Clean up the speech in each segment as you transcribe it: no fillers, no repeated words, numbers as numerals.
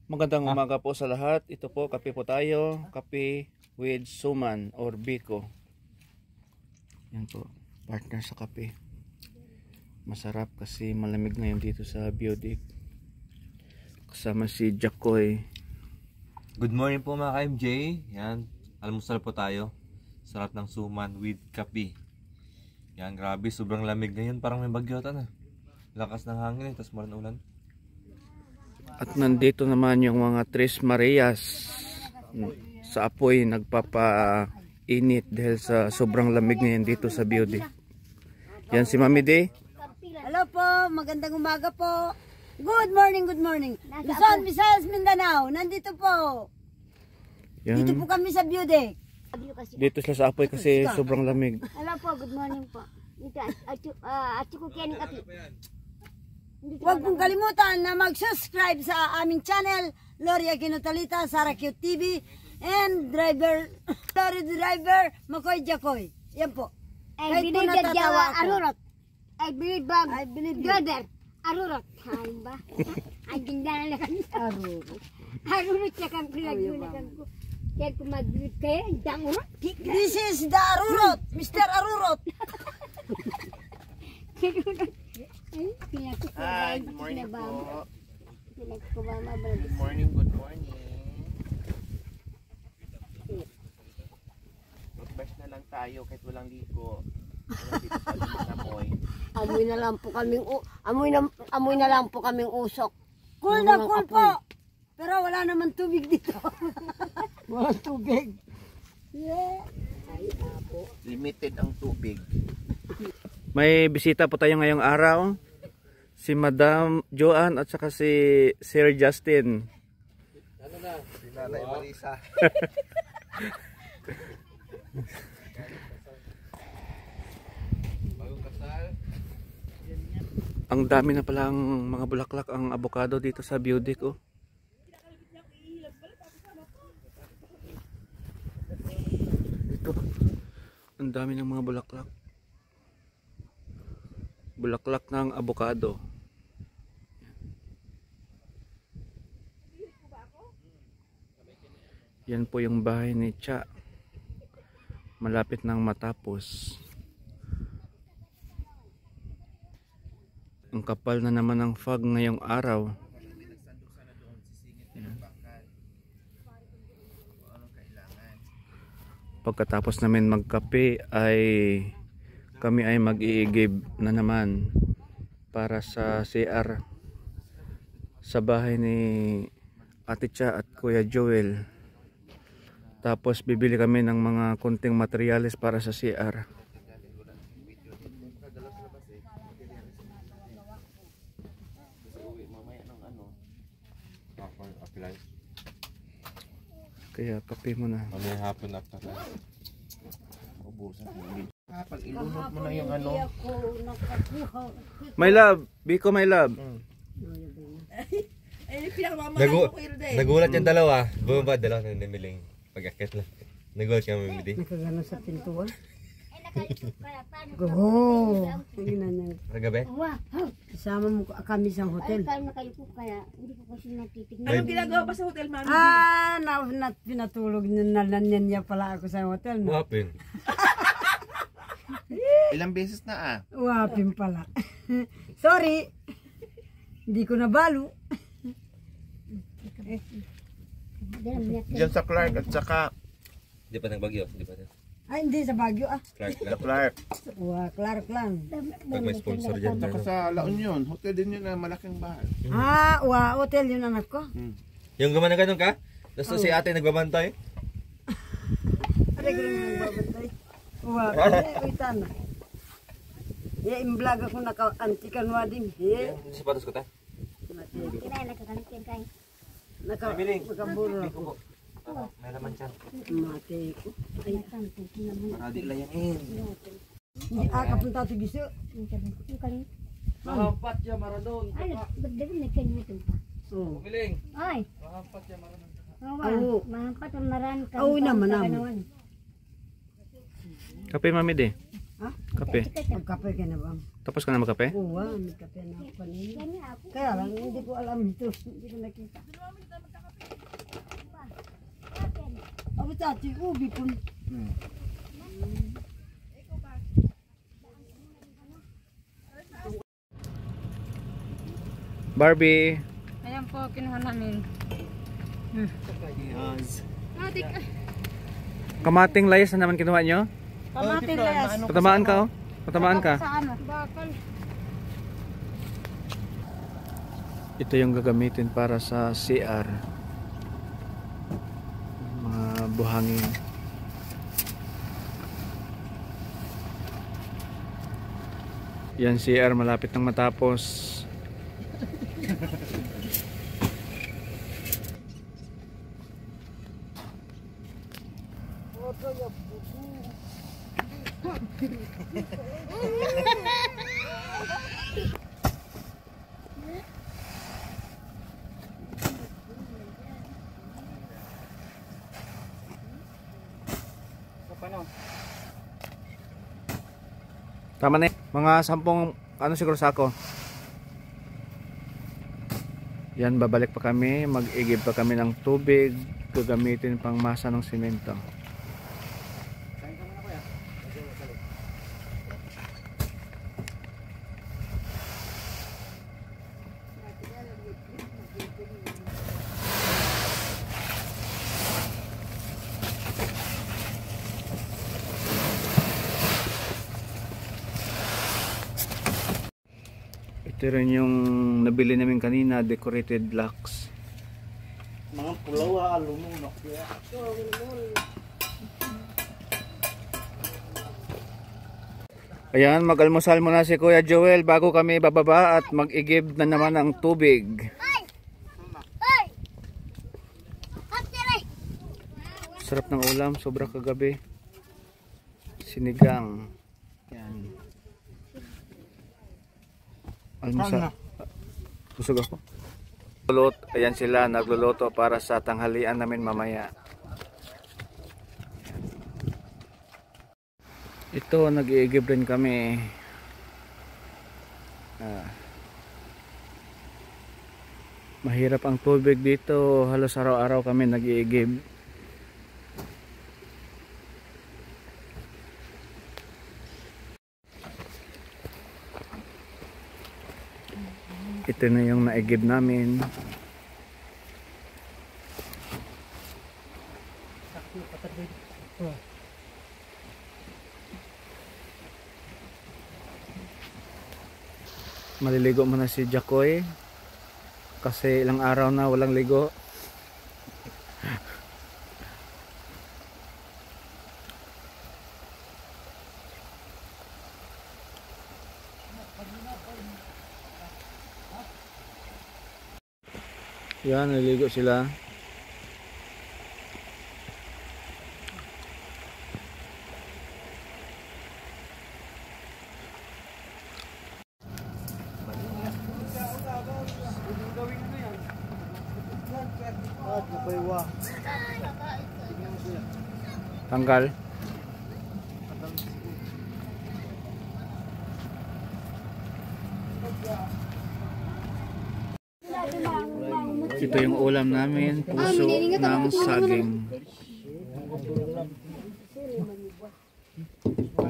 Magandang umaga po sa lahat. Ito po, kape po tayo. Kape with suman or biko. Yan po, partner sa kape. Masarap kasi malamig ngayon dito sa Biodic. Kasama si Jacoy. Good morning po mga ka-MJ. Yan, almusal po tayo. Sarap ng suman with kape. Yan, grabe, sobrang lamig ngayon. Parang may bagyo ata na. Lakas ng hangin, tapos maran ulan. At nandito naman yung mga Tres Marias sa apoy, nagpapainit dahil sa sobrang lamig ngayon dito sa Biodic. Yan si Mami Day. Hello po, magandang umaga po. Good morning, good morning. Luzon, Visayas, Mindanao, nandito po. Yan. Dito po kami sa Biodic. Dito sila sa apoy kasi sobrang lamig. Hello po, good morning po. Dito, ati ko kaya ng kape. Huwag pong kalimutan na mag-subscribe sa aming channel, Lori Aquino Talita, Sara Cute TV, and Lori Driver, Makoy Jacoy. Yan po. I believe that Jawa Arurot. I believe Driver Arurot. Hain ba? Ang ganda na kami. Arurot siya kang pinag-unakan ko. Kaya kung mag-greet kayo, ang urot. This is the Arurot, Mr. Arurot. Hi, good morning po. Good morning, good morning. Mag-bash na lang tayo kahit walang ligo. Walang dito sa amoy. Amoy na lang po kaming usok. Cool na cool po. Pero wala naman tubig dito. Walang tubig. Yeah. Limited ang tubig. May bisita po tayo ngayong araw. Si Madam Joanne at saka si Sir Justin. Ano na? Si Nanay Marisa. Bagong kasal. Ang dami na palang mga bulaklak ang avocado dito sa Biodic. Oh. Ito. Ang dami ng mga bulaklak. Bulaklak ng avocado. Yan po yung bahay ni Cha. Malapit nang matapos. Ang kapal na naman ng fog ngayong araw. Yan. Pagkatapos namin magkape ay kami ay mag-i-give na naman para sa CR sa bahay ni Ate Cha at Kuya Joel. Tapos bibili kami ng mga konting materyales para sa CR. Kaya kape mo na. May hapon after that. Ubusan mo. Pag ilunod mo na yung ano. My love, Biko my love. Nagulat yung dalawa. Bumaba dalawa na namiling. Pag-akit lang. Nagulat kami midi. Nakagano sa pintuan. Oh. Ragabi? Kasama mo kami sa hotel. Kaya na kayo po kaya, hindi ko kasi natitignan. Anong ginagawa pa sa hotel, Mami? Pinatulog na niya pala ako sa hotel. No? Wapin. Ilang beses na Wapin pala. Sorry. Hindi ko nabalo. Diyan sa Clark at saka Di pa nagbagyo? Di pa na. Ay, hindi sa Baguio Clark lang. Clark. Clark lang. Pag may sponsor dyan. Saka sa La Union, hotel din yun na malaking bahay. Hotel yun anak ko. Yung gumana ganun ka? Tapos si ate nagbabantay? Aray ko lang nagbabantay. Uitan na. Imblog ako naka-antikan wading. Sapatos ko ta? Kaya nakakalitin kayo. Nakaburo. May laman dyan. Mati ko. Maradi lang yan. Kapunta ito giso. Mahampat siya maradon. Ay, bagdagan na kayo nito pa. Umiling. Ay, Mahampat siya maradon. mahampat ang maran ka. Naman naman. Kape Mami Day. Ha? Kape. Magkape ka na ba? Tapos ka na magkape? Oo, may kape na ako kanina. Kaya lang, hindi ko alam ito. Hindi ko nakita. Ako tati, ubi po. Barbie. Ayan po, kinuha namin. Kamating layas na naman kinuha nyo? Kamatin layas. Patamaan ka oh. Patamaan ka. Sa ano? Bakal. Ito yung gagamitin para sa CR. Mga buhangin. Yan CR malapit nang matapos. Tama na mga 10 ano siguro sako. Yan babalik pa kami, mag-igib pa kami ng tubig, gagamitin pang masa ng simento. Ito rin yung nabili namin kanina, decorated locks. Mga pulaw lumunok ya. Ayan, mag-almusal muna si Kuya Joel bago kami bababa at mag-igib na naman ang tubig. Sarap ng ulam, sobra kagabi. Sinigang. Yan. Almusal. Busog ako. Ayan sila, nagluluto para sa tanghalian namin mamaya. Ito, nag-iigib rin kami. Mahirap ang tubig dito. Halos araw-araw kami nag-iigib. Ito na yung naigib namin. Maliligo muna si Jacoy kasi ilang araw na walang ligo. Yan, naliligo sila. Tanggal. Ito yung ulam namin, puso ng saging.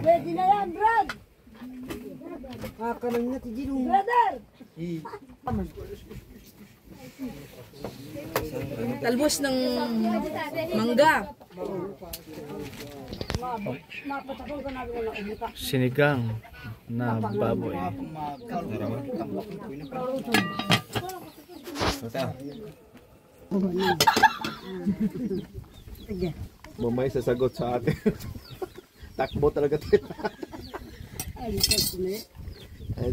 Ready na yan, Brad! Kakanang na tijinong. Brother! Talbos ng mangga. Sinigang na baboy. Mamay sasagot sa atin. Takbo talaga tayo. Ay,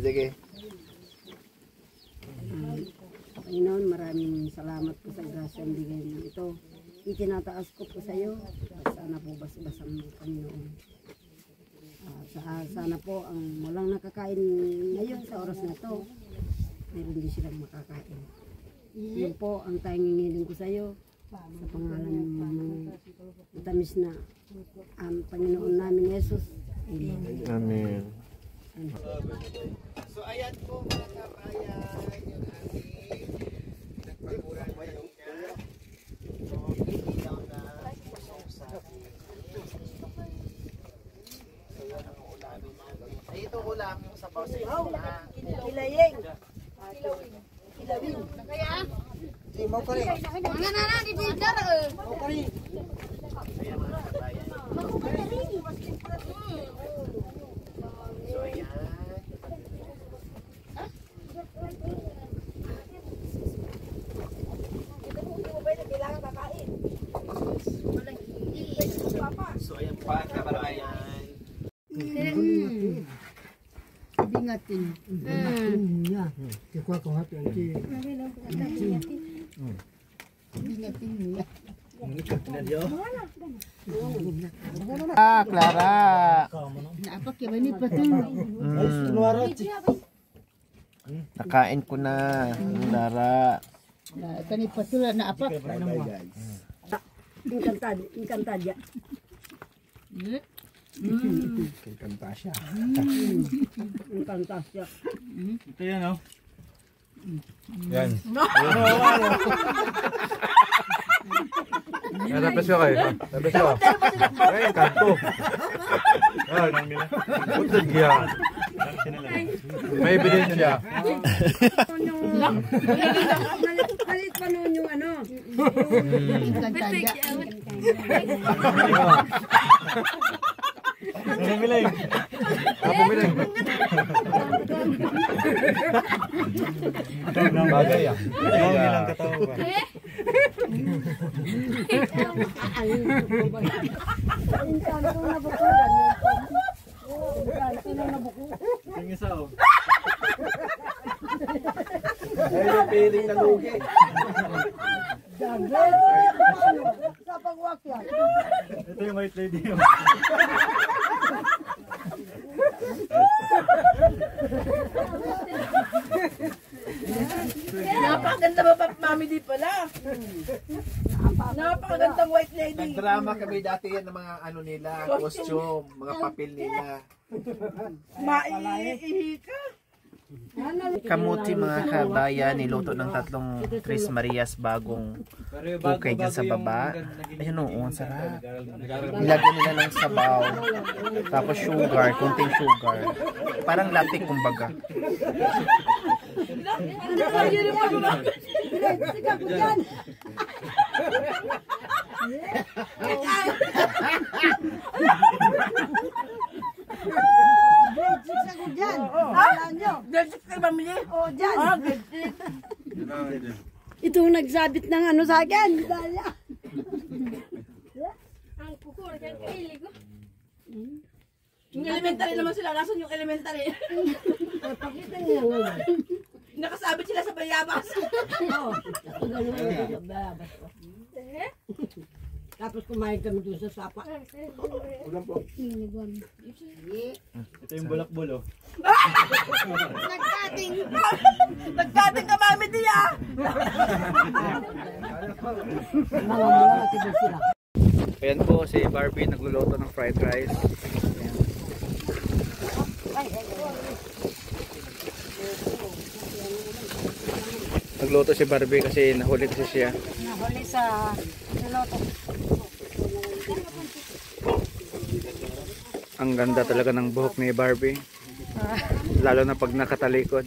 sige. Panginoon, maraming salamat po sa grasyang bigay mo ito. Itinataas ko po sa iyo. Sana po bas-basan mo, Panginoon. Sana po ang walang nakakain ngayon sa oras na ito, mayroon din silang makakain. Yun po ang tanging hiling ko sa iyo. Sa pangalan ng matamis na Panginoon namin Jesus. Amen. So ayan po mga kabayan, yung aming nagpaguran ngayon niya. So ilaw na pusong sa so yun ang ulamin namin. Ay ito ulam yung sabaw sa ito na. Kilayeng. Kilawin. Kaya? Di mo ko rin. Mga nana, di bidar. Mo ko rin. Ayan mga kabayan. So ayan. So ayan pa kabayan. Bingatin. Niya. Kikuha ko hati ang ti. Bingatin niya. Ah, Clara. Naapak kaya ni pati. Nakain ko na, Clara. Kani patula na apak. Inkantadya. Kantasya. Inkantadya. Ito yan, oh. Yan. Tapos ka kayo. Tapos ka. Ay, kanto. Putod yan. May ebidensya. Kalit pa noon yung ano. Inkantadya. Miling. Ako miling. Bagay ah. Ilang katawa ba? Yung isa oh. Ay, yung piling na lugi. Sa pagwak yan. Ito yung white lady. Napakaganda ba mami di pala? Napakagandang white lady. Nagdrama kami dati yan ng mga ano nila, costume, mga papel nila. Maiihi ka. Kamuti mga kabayan, niluto ng tatlong Tres Marias bagong ukay dyan sa baba. Ayun o, ang sarap. Nilagyan nila ng sabaw, tapos sugar, kunting sugar. Parang latik kumbaga. Sige ko dyan. Sige ko dyan. Alam nyo. Delsik kayo mamili. O dyan. Ah, delsik. Itong nagsabit ng ano sa akin. Dala. Ang kukur, ang kaili ko. Yung elementary naman sila. Nasaan yung elementary? Pakita niyo nga. Nakasabit sila sa bayabas. Tapos kumain kami doon sa sapa. Ito yung bulak-bulo. Nagkating. Nagkating ka mami diya. Ayan po si Barbie nagluluto ng fried rice. Ayan. Nagluto si Barbie kasi nahuli kasi siya. Nahuli sa niloto. Ang ganda talaga ng buhok ni Barbie. Lalo na pag nakatalikod.